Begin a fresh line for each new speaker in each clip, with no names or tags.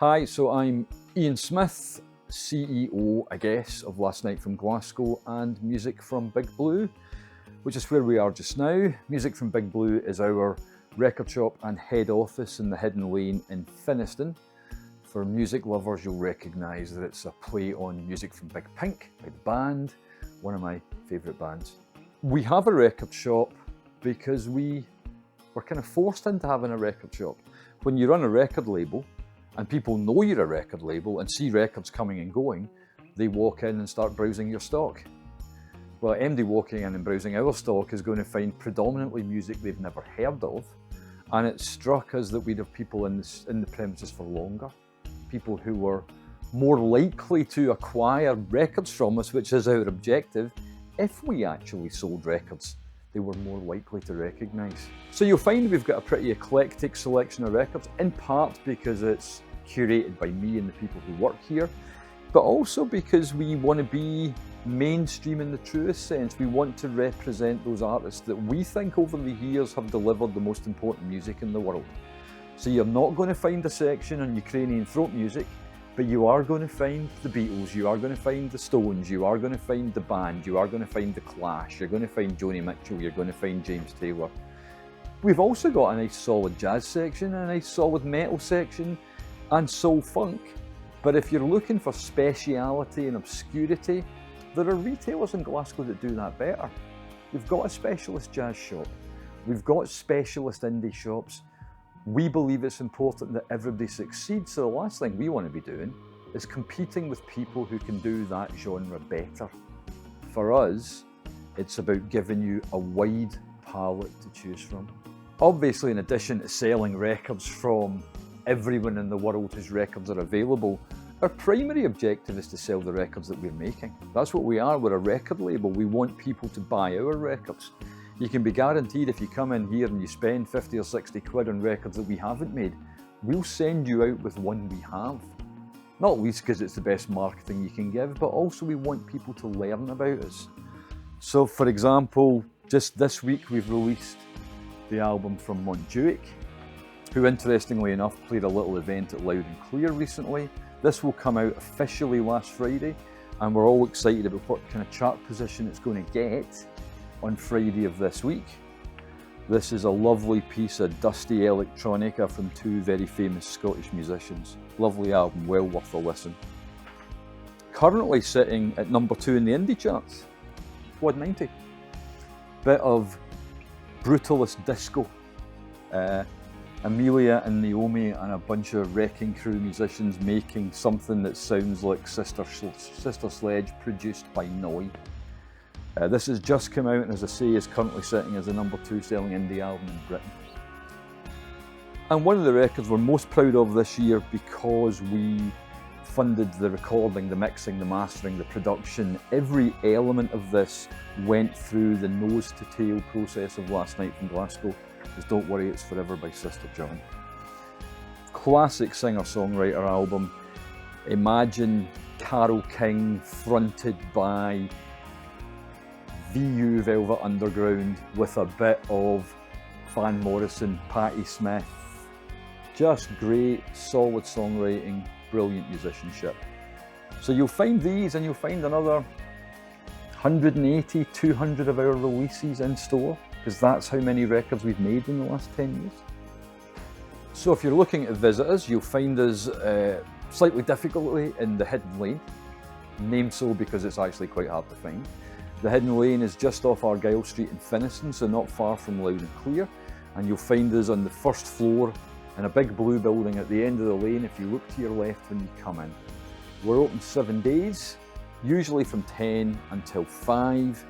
Hi, so I'm Ian Smith, CEO, I guess, of Last Night from Glasgow and Music from Big Blue, which is where we are just now. Music from Big Blue is our record shop and head office in the Hidden Lane in Finnieston. For music lovers, you'll recognise that it's a play on Music from Big Pink by the band, one of my favourite bands. We have a record shop because we were kind of forced into having a record shop. When you run a record label, and people know you're a record label and see records coming and going, they walk in and start browsing your stock. Well, MD walking in and browsing our stock is going to find predominantly music they've never heard of, and it struck us that we'd have people in the premises for longer, people who were more likely to acquire records from us, which is our objective. If we actually sold records, they were more likely to recognise. So you'll find we've got a pretty eclectic selection of records, in part because it's curated by me and the people who work here, but also because we want to be mainstream in the truest sense. We want to represent those artists that we think over the years have delivered the most important music in the world. So you're not going to find a section on Ukrainian folk music, but you are going to find the Beatles, you are going to find the Stones, you are going to find the band, you are going to find the Clash, you're going to find Joni Mitchell, you're going to find James Taylor. We've also got a nice solid jazz section, a nice solid metal section, and soul funk. But if you're looking for speciality and obscurity, there are retailers in Glasgow that do that better. We've got a specialist jazz shop, we've got specialist indie shops. We believe it's important that everybody succeeds, so the last thing we want to be doing is competing with people who can do that genre better. For us, it's about giving you a wide palette to choose from. Obviously, in addition to selling records from everyone in the world whose records are available, our primary objective is to sell the records that we're making. That's what we are, we're a record label. We want people to buy our records. You can be guaranteed if you come in here and you spend 50 or 60 quid on records that we haven't made, we'll send you out with one we have. Not least because it's the best marketing you can give, but also we want people to learn about us. So for example, just this week we've released the album from Montjuic, who interestingly enough played a little event at Loud and Clear recently. This will come out officially last Friday, and we're all excited about what kind of chart position it's going to get on Friday of this week. This is a lovely piece of dusty electronica from two very famous Scottish musicians. Lovely album, well worth a listen. Currently sitting at number 2 in the indie charts, Quad 90. Bit of brutalist disco. Amelia and Naomi and a bunch of Wrecking Crew musicians making something that sounds like Sister Sledge produced by Noi. This has just come out and, as I say, is currently sitting as the number 2 selling indie album in Britain. And one of the records we're most proud of this year, because we funded the recording, the mixing, the mastering, the production, every element of this went through the nose to tail process of Last Night from Glasgow, is Don't Worry It's Forever by Sister John. Classic singer-songwriter album. Imagine Carole King fronted by VU Velvet Underground with a bit of Van Morrison, Patti Smith. Just great, solid songwriting, brilliant musicianship. So you'll find these and you'll find another 180, 200 of our releases in store, because that's how many records we've made in the last 10 years. So if you're looking to visit us, you'll find us slightly difficultly in the Hidden Lane, named so because it's actually quite hard to find. The Hidden Lane is just off Argyle Street in Finnieston, so not far from Loud and Clear, and you'll find us on the first floor in a big blue building at the end of the lane if you look to your left when you come in. We're open 7 days, usually from 10 until 5,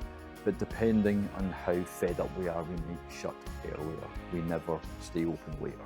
but depending on how fed up we are, we may shut earlier. We never stay open later.